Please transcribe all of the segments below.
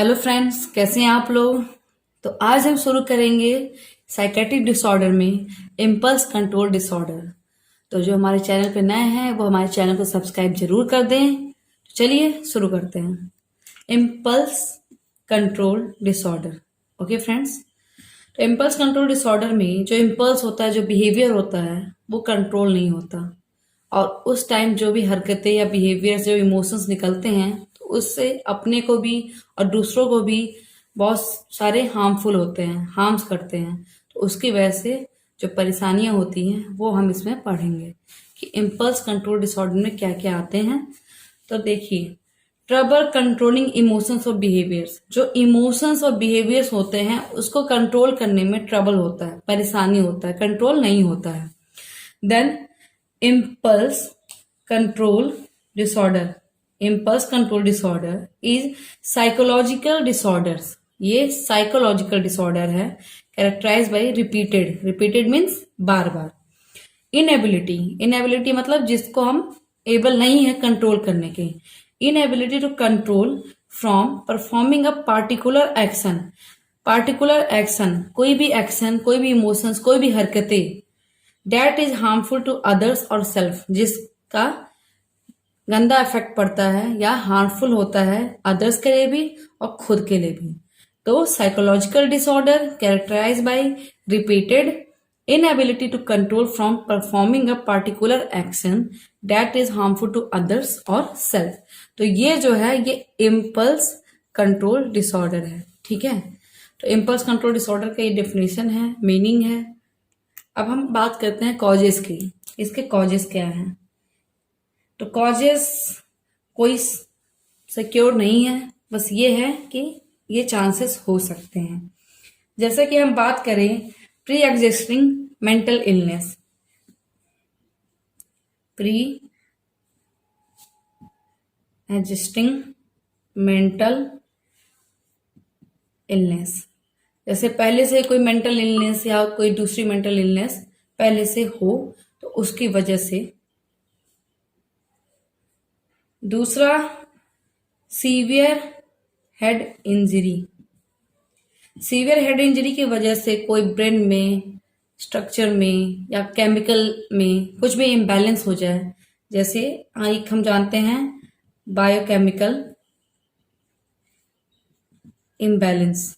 Hello friends, कैसे हैं आप लोग। तो आज हम शुरू करेंगे साइकेट्रिक डिसऑर्डर में इम्पल्स कंट्रोल डिसऑर्डर। तो जो हमारे चैनल पे नए हैं वो हमारे चैनल को सब्सक्राइब जरूर कर दें। तो चलिए शुरू करते हैं। Impulse control disorder. Okay friends, तो इम्पल्स कंट्रोल डिसऑर्डर में जो इम्पल्स होता है, जो बिहेवियर होता है, वो कंट्रोल नहीं होता। और उस टाइम जो भी हरकतें या बिहेवियर, जो इमोशंस निकलते हैं, तो उससे अपने को भी और दूसरों को भी बहुत सारे हार्मफुल होते हैं, हार्म्स करते हैं। तो उसकी वजह से जो परेशानियां होती हैं वो हम इसमें पढ़ेंगे कि इम्पल्स कंट्रोल डिसऑर्डर में क्या क्या आते हैं। तो देखिए, ट्रबल कंट्रोलिंग इमोशंस और बिहेवियर्स। जो इमोशंस और बिहेवियर्स होते हैं उसको कंट्रोल करने में ट्रबल होता है, परेशानी होता है, कंट्रोल नहीं होता है। Then impulse control disorder. Impulse control disorder is psychological disorders. ये साइकोलॉजिकल डिसऑर्डर है, characterise by repeated. Repeated means बार बार। इनएबिलिटी, इनएबिलिटी मतलब जिसको हम एबल नहीं है कंट्रोल करने के। Inability to control from performing a particular action. Particular action, कोई भी एक्शन, कोई भी इमोशंस, कोई भी हरकतें that is harmful to others और सेल्फ, जिसका गंदा इफेक्ट पड़ता है या हार्मफुल होता है अदर्स के लिए भी और खुद के लिए भी। तो psychological disorder characterise by repeated inability to control from performing a particular action that is harmful to others or self। तो ये जो है ये इम्पल्स कंट्रोल डिसऑर्डर है। ठीक है, तो इम्पल्स कंट्रोल डिसऑर्डर का ये डेफिनेशन है, मीनिंग है। अब हम बात करते हैं कॉजेस की। इसके कॉजेस क्या हैं। तो कॉजेस कोई सिक्योर नहीं है, बस ये है कि ये चांसेस हो सकते हैं। जैसे कि हम बात करें pre existing mental illness. Pre existing mental illness, जैसे पहले से कोई मेंटल इलनेस या कोई दूसरी मेंटल इलनेस पहले से हो तो उसकी वजह से। दूसरा, severe head injury. Severe head injury की वजह से कोई ब्रेन में, स्ट्रक्चर में या केमिकल में कुछ भी इम्बैलेंस हो जाए। जैसे एक हम जानते हैं बायोकेमिकल इम्बैलेंस,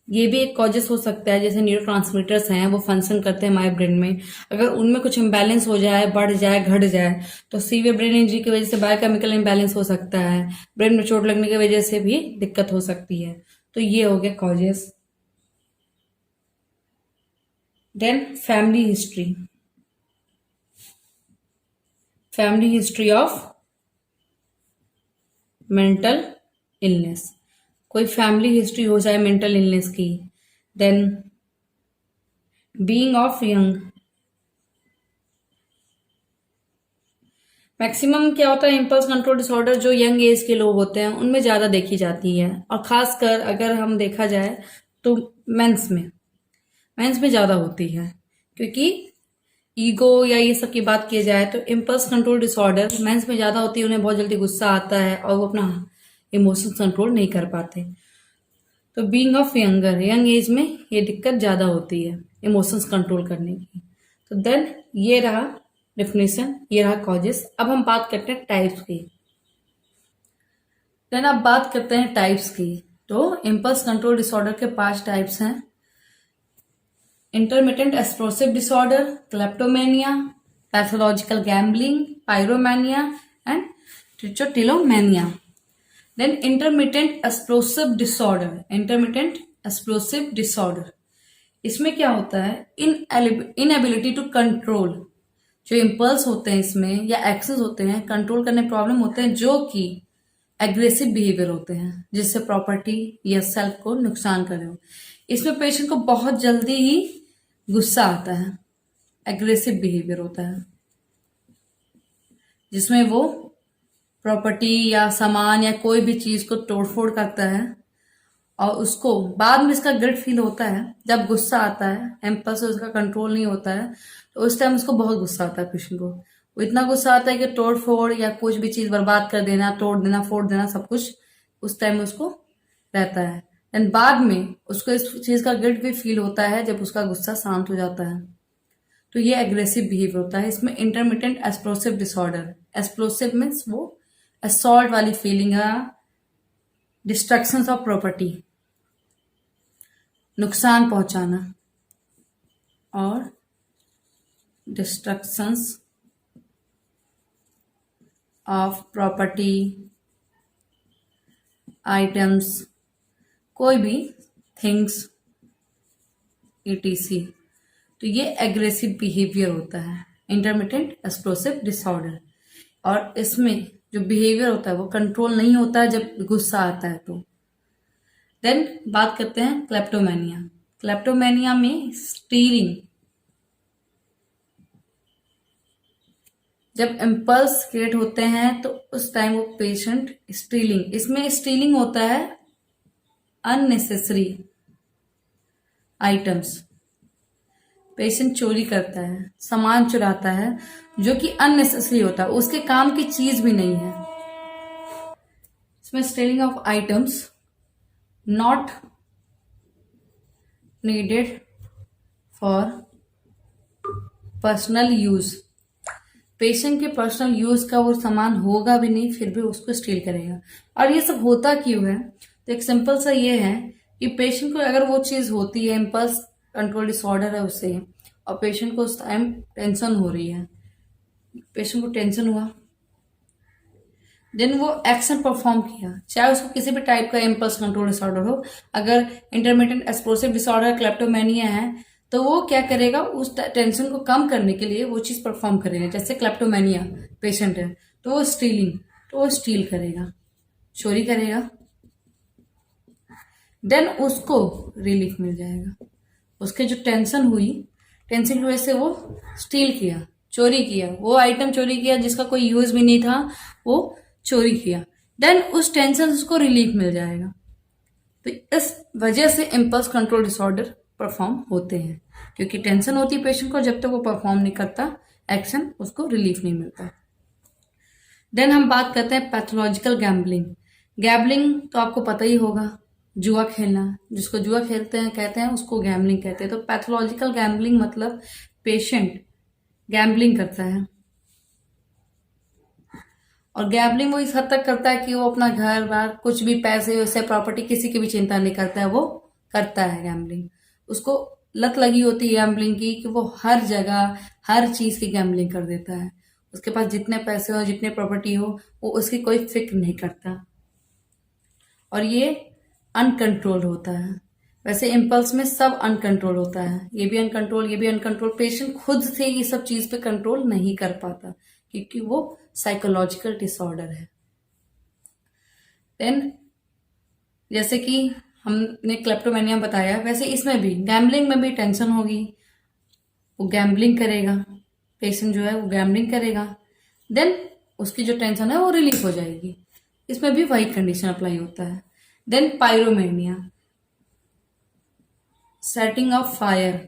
ये भी एक कॉजेस हो सकता है। जैसे न्यूरोट्रांसमीटर्स हैं, वो फंक्शन करते हैं हमारे ब्रेन में, अगर उनमें कुछ इम्बैलेंस हो जाए, बढ़ जाए, घट जाए, तो सीवियर ब्रेन इंजरी की वजह से बायोकेमिकल इम्बैलेंस हो सकता है। ब्रेन में चोट लगने की वजह से भी दिक्कत हो सकती है। तो ये हो गया causes. Then family history. Family history of mental illness, कोई फैमिली हिस्ट्री हो जाए मेंटल इलनेस की। Then being of young. Maximum क्या होता है, इम्पल्स कंट्रोल डिसऑर्डर जो यंग एज के लोग होते हैं उनमें ज्यादा देखी जाती है। और खासकर अगर हम देखा जाए तो मेंस में ज्यादा होती है, क्योंकि ईगो या ये सब की बात की जाए तो इम्पल्स कंट्रोल डिसऑर्डर मेंस में ज्यादा होती है। उन्हें बहुत जल्दी गुस्सा आता है और वो अपना इमोशंस कंट्रोल नहीं कर पाते। तो being of younger, young age में ये दिक्कत ज्यादा होती है इमोशंस कंट्रोल करने की। तो देन ये रहा डेफिनेशन, ये रहा कॉजेस। अब हम बात करते हैं टाइप्स की। देन अब बात करते हैं टाइप्स की। तो इम्पल्स कंट्रोल डिसऑर्डर के 5 टाइप्स हैं। Intermittent explosive disorder, kleptomania, pathological gambling, pyromania and trichotillomania. Then intermittent explosive disorder. Intermittent explosive disorder, इसमें क्या होता है, इनएबिलिटी टू कंट्रोल। जो इम्पल्स होते हैं इसमें या एक्सेस होते हैं, कंट्रोल करने प्रॉब्लम होते हैं, जो कि एग्रेसिव बिहेवियर होते हैं जिससे प्रॉपर्टी या सेल्फ को नुकसान करे हो। इसमें पेशेंट को बहुत जल्दी ही गुस्सा आता है, एग्रेसिव बिहेवियर होता है जिसमें वो प्रॉपर्टी या सामान या कोई भी चीज को तोड़फोड़ करता है। और उसको बाद में इसका गिल्ट फील होता है जब गुस्सा आता है, इम्पल्स उसका कंट्रोल नहीं होता है, तो उस टाइम उसको बहुत गुस्सा आता है पेशेंट को। वो इतना गुस्सा आता है कि तोड़ फोड़ या कुछ भी चीज बर्बाद कर देना, तोड़ देना, फोड़ देना, सब कुछ उस टाइम उसको रहता है। देन बाद में उसको इस चीज का गिल्ट भी फील होता है जब उसका गुस्सा शांत हो जाता है। तो ये एग्रेसिव बिहेवियर होता है। इसमें intermittent explosive disorder, explosive means वो असॉल्ट वाली फीलिंग है, डिस्ट्रक्शन ऑफ प्रॉपर्टी, नुकसान पहुंचाना और डिस्ट्रक्शंस ऑफ प्रॉपर्टी, आइटम्स, कोई भी थिंग्स etc। तो ये एग्रेसिव बिहेवियर होता है, इंटरमिटेंट एक्सप्लोसिव डिसऑर्डर। और इसमें जो बिहेवियर होता है वो कंट्रोल नहीं होता है जब गुस्सा आता है तो। देन बात करते हैं क्लेप्टोमेनिया। क्लेप्टोमेनिया में स्टीलिंग, जब इम्पल्स क्रिएट होते हैं तो उस टाइम वो पेशेंट स्टीलिंग, इसमें स्टीलिंग होता है अननेसेसरी आइटम्स, पेशेंट चोरी करता है, सामान चुराता है जो कि अननेसेसरी होता है, उसके काम की चीज भी नहीं है। इसमें stealing of items not needed for personal use, patient के पर्सनल यूज का वो सामान होगा भी नहीं फिर भी उसको स्टील करेगा। और ये सब होता क्यों है? तो एक सिंपल सा ये है कि पेशेंट को अगर वो चीज होती है, इम्पल्स कंट्रोल डिसऑर्डर है उससे, और पेशेंट को उस टाइम टेंशन हो रही है, पेशेंट को टेंशन हुआ, देन वो एक्शन परफॉर्म किया, चाहे उसको किसी भी टाइप का इम्पल्स कंट्रोल डिसऑर्डर हो। अगर इंटरमिटेंट एक्सप्लोसिव डिसऑर्डर क्लेप्टोमेनिया है तो वो क्या करेगा, उस टेंशन को कम करने के लिए वो चीज परफॉर्म करेगा। जैसे क्लेप्टोमेनिया पेशेंट है तो वो स्टीलिंग, तो वो स्टील करेगा, चोरी करेगा, देन उसको रिलीफ मिल जाएगा। उसके जो टेंशन हुई, टेंशन की वजह से वो स्टील किया, चोरी किया, वो आइटम चोरी किया जिसका कोई यूज भी नहीं था, वो चोरी किया, देन उस टेंशन से उसको रिलीफ मिल जाएगा। तो इस वजह से इम्पल्स कंट्रोल डिसऑर्डर परफॉर्म होते हैं, क्योंकि टेंशन होती है पेशेंट को, जब तक वो परफॉर्म नहीं करता एक्शन, उसको रिलीफ नहीं मिलता। देन हम बात करते हैं पैथोलॉजिकल गैम्बलिंग। गैम्बलिंग तो आपको पता ही होगा, जुआ खेलना, जिसको जुआ खेलते हैं कहते हैं उसको गैम्बलिंग कहते हैं। तो पैथोलॉजिकल गैम्बलिंग मतलब पेशेंट गैम्बलिंग करता है, और गैम्बलिंग वो इस हद तक करता है कि वो अपना घर बार कुछ भी, पैसे वैसे प्रॉपर्टी किसी की भी चिंता नहीं करता है, वो करता है गैम्बलिंग। उसको लत लगी होती है गैम्बलिंग की कि वो हर जगह हर चीज की गैम्बलिंग कर देता है। उसके पास जितने पैसे हो, जितने प्रॉपर्टी हो, वो उसकी कोई फिक्र नहीं करता, और ये अनकंट्रोल होता है। वैसे इम्पल्स में सब अनकंट्रोल होता है, ये भी अनकंट्रोल, ये भी अनकंट्रोल। पेशेंट खुद से ये सब चीज पे कंट्रोल नहीं कर पाता क्योंकि वो साइकोलॉजिकल डिसऑर्डर है। देन जैसे कि हमने क्लेप्टोमेनिया बताया, वैसे इसमें भी गैम्बलिंग में भी टेंशन होगी, वो गैम्बलिंग करेगा, पेशेंट जो है वो गैम्बलिंग करेगा, देन उसकी जो टेंशन है वो रिलीफ हो जाएगी। इसमें भी वही कंडीशन अप्लाई होता है। Then pyromania, setting of fire,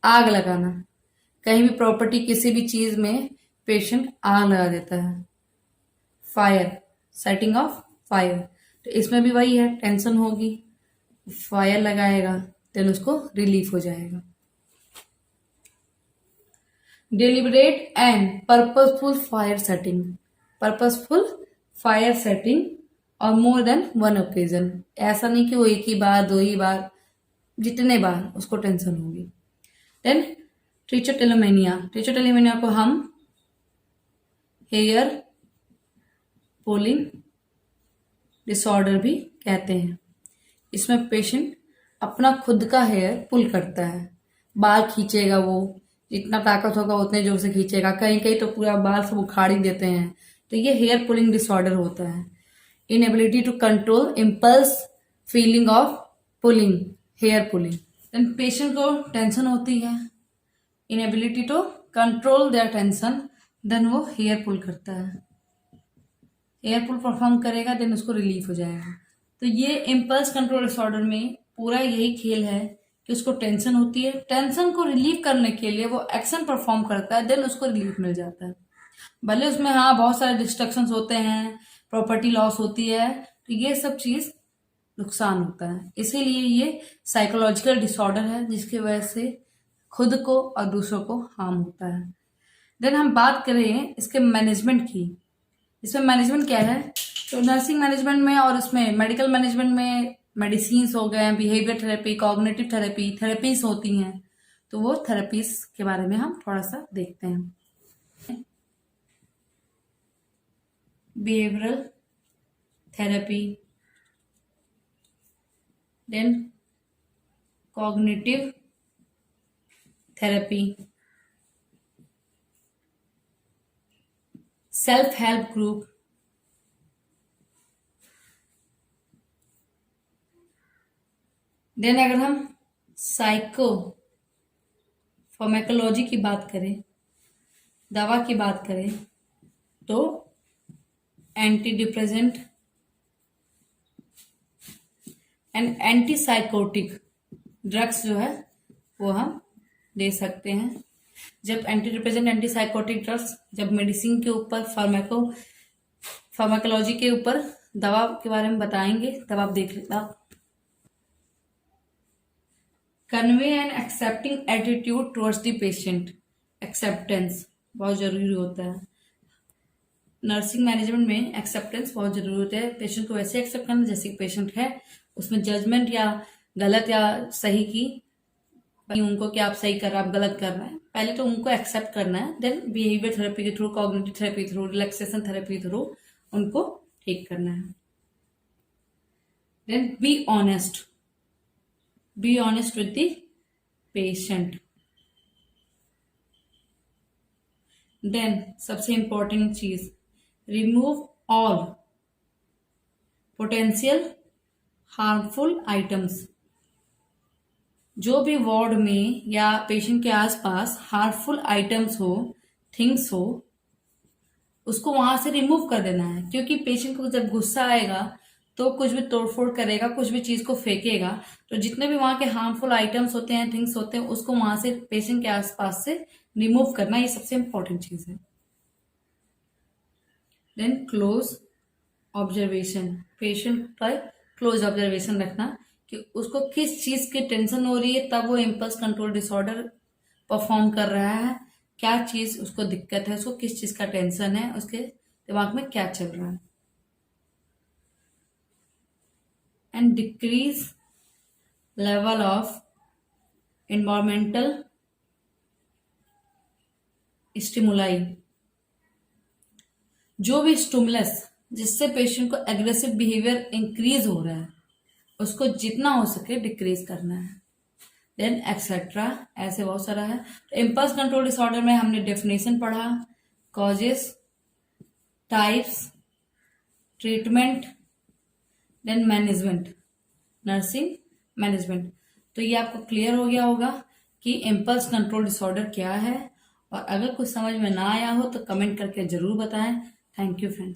आग लगाना, कहीं भी प्रॉपर्टी किसी भी चीज में पेशेंट आग लगा देता है, फायर, सेटिंग ऑफ फायर। तो इसमें भी वही है, टेंशन होगी, फायर लगाएगा, देन उसको रिलीफ हो जाएगा। Deliberate and purposeful fire setting, purposeful fire setting और मोर देन वन ओकेजन, ऐसा नहीं कि वो एक ही बार, दो ही बार, जितने बार उसको टेंशन होगी। देन ट्रिचोटेलोमेनिया, ट्रिचोटेलोमेनिया को हम हेयर पुलिंग डिसऑर्डर भी कहते हैं। इसमें पेशेंट अपना खुद का हेयर पुल करता है, बाल खींचेगा, वो जितना ताकत होगा उतने जोर से खींचेगा, कहीं कहीं तो पूरा बाल सब उखाड़ ही देते हैं। तो ये हेयर पुलिंग डिसऑर्डर होता है। Inability to control impulse feeling of pulling, hair pulling. Then patient को टेंशन होती है, inability to control their tension, then वो हेयर पुल करता है, हेयर पुल परफॉर्म करेगा, देन उसको रिलीफ हो जाएगा। तो ये इम्पल्स कंट्रोल डिसऑर्डर में पूरा यही खेल है कि उसको टेंशन होती है, टेंशन को रिलीव करने के लिए वो एक्शन परफॉर्म करता है, देन उसको रिलीफ मिल जाता है। भले उसमें हाँ बहुत सारे डिस्ट्रक्शंस होते हैं, प्रॉपर्टी लॉस होती है, तो ये सब चीज नुकसान होता है। इसीलिए ये साइकोलॉजिकल डिसऑर्डर है जिसकी वजह से खुद को और दूसरों को हार्म होता है। देन हम बात करें इसके मैनेजमेंट की। इसमें मैनेजमेंट क्या है, तो नर्सिंग मैनेजमेंट में और उसमें मेडिकल मैनेजमेंट में मेडिसिन हो गए, behaviour therapy, cognitive therapy, therapies होती हैं। तो वो थेरेपीज के बारे में हम थोड़ा सा देखते हैं। Behavioural therapy, then cognitive therapy, self help group, then अगर हम साइको फार्माकोलॉजी की बात करें, दवा की बात करें, तो anti depressant and antipsychotic drugs जो है वो हम दे सकते हैं। जब एंटी डिप्रेसेंट एंटीसाइकोटिक ड्रग्स जब मेडिसिन के ऊपर फार्माकोलॉजी के ऊपर दवा के बारे में बताएंगे तब आप देख लेना। Convey and accepting attitude towards the patient, acceptance बहुत जरूरी होता है। नर्सिंग मैनेजमेंट में एक्सेप्टेंस बहुत जरूरी होता है। पेशेंट को वैसे एक्सेप्ट करना जैसे पेशेंट है, उसमें जजमेंट या गलत या सही की उनको क्या आप सही कर रहे हैं, आप गलत कर रहे हैं, पहले तो उनको एक्सेप्ट करना है। देन बिहेवियर थेरेपी के through, cognitive therapy through, relaxation therapy through उनको ठीक करना है। Then be honest with the patient. Then सबसे इंपॉर्टेंट चीज, remove all potential harmful items. जो भी वार्ड में या पेशेंट के आसपास हार्मफुल आइटम्स हो, थिंग्स हो, उसको वहां से रिमूव कर देना है। क्योंकि पेशेंट को जब गुस्सा आएगा तो कुछ भी तोड़फोड़ करेगा, कुछ भी चीज को फेंकेगा, तो जितने भी वहां के हार्मफुल आइटम्स होते हैं, थिंग्स होते हैं, उसको वहां से पेशेंट के आसपास से रिमूव करना, ये सबसे इंपॉर्टेंट चीज है। देन क्लोज ऑब्जर्वेशन, पेशेंट पर क्लोज ऑब्जर्वेशन रखना कि उसको किस चीज की टेंशन हो रही है, तब वो इम्पल्स कंट्रोल डिसऑर्डर परफॉर्म कर रहा है, क्या चीज उसको दिक्कत है, उसको किस चीज का टेंशन है, उसके दिमाग में क्या चल रहा है। And decrease level of environmental stimuli, जो भी स्टिमुलस जिससे पेशेंट को एग्रेसिव बिहेवियर इंक्रीज हो रहा है उसको जितना हो सके डिक्रीज करना है। देन एक्सेट्रा, ऐसे बहुत सारा है। तो इम्पल्स कंट्रोल डिसऑर्डर में हमने डेफिनेशन पढ़ा, causes, types, treatment, then management, nursing management. तो ये आपको क्लियर हो गया होगा कि इम्पल्स कंट्रोल डिसऑर्डर क्या है। और अगर कुछ समझ में ना आया हो तो कमेंट करके जरूर बताएं। Thank you friends.